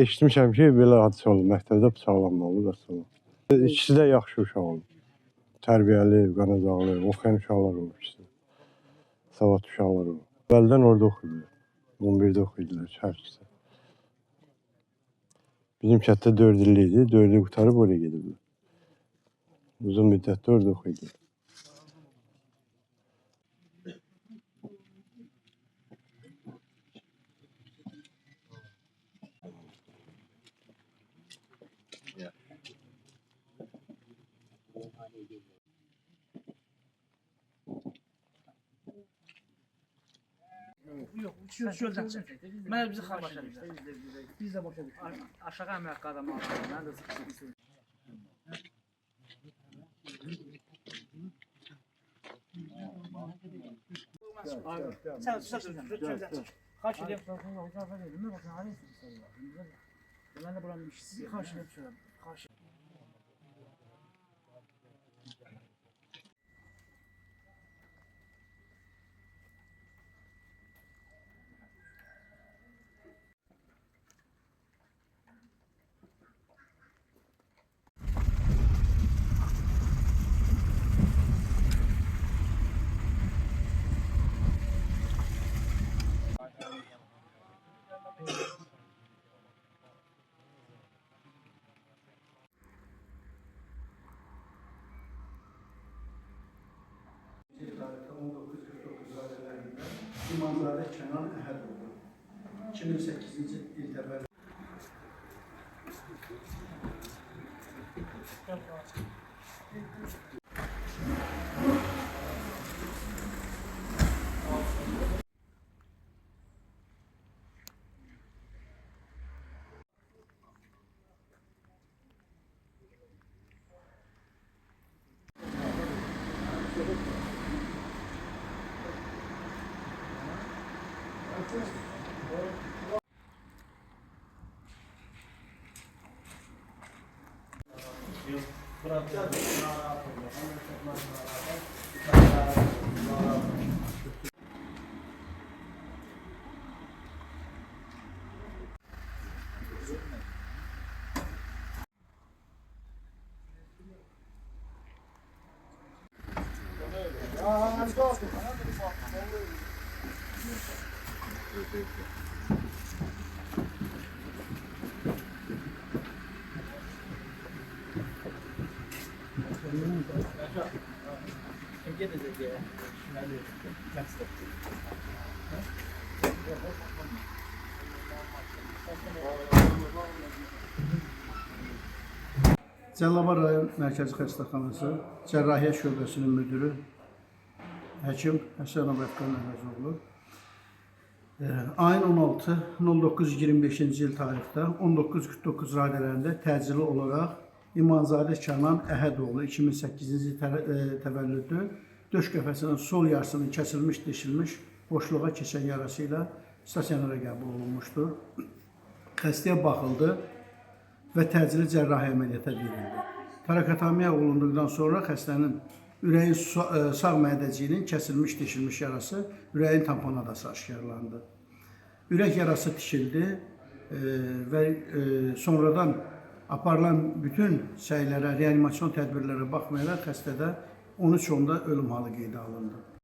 eşitmişəm ki, belə hadisə olub. Məktəbdə bıçaqlanma olub və sonra. İkisi də yaxşı uşaq olub. Tərbiyəli, qanacaqlı, oxuyan uşaqlar olub ikisi. Savadlı uşaqlar olub. Əvvəldən orada oxuyurdular. 11-də oxuyurdular hər ikisi. Bizim kənddə 4 illi idi. 4-ü qutarıb oraya gediblər. Uzun müddətdə orada oxuyurdular. Yok, çölden çık. Mən bizi xarbaşa biz də başa düşdük. Aşağı əmək qadam aldı. Mən də sıxışdım. Sen çölden çık. Kaç edelim? Ben de buranın işçisi. Kaç edelim şöyle. Kaç. İmanzadə Kənan Əhədoğlu 2008-ci il təvəllüdlü. Cəlilabad rayon Mərkəzi Xəstəxanası Cərrahiyyə şöbəsinin müdürü həkim Həsənov Əfqan Əvəzoğlu ayın 16-09-25-ci il tarixdə 19:49 radələrində təcili olaraq İmanzadə Kənan Əhədoğlu 2008-ci il təvəllüdlü döş qəfəsinin sol yarısının kəsilmiş, deşilmiş boşluğa keçən yarası ilə stasionara qəbul olunmuşdur. Xəstəyə baxıldı və təcili cərrahi əməliyyata verildi. Torakotomiya olunduqdan sonra xəstənin ürəyin sağ mədəciyinin kəsilmiş, deşilmiş yarası ürəyin tamponadası aşkarlandı. Ürək yarası tikildi və sonradan aparılan bütün səylərə, reanimasyon tədbirlərə baxmayaraq xəstədə 13-10'da ölüm halı qeydə alındı.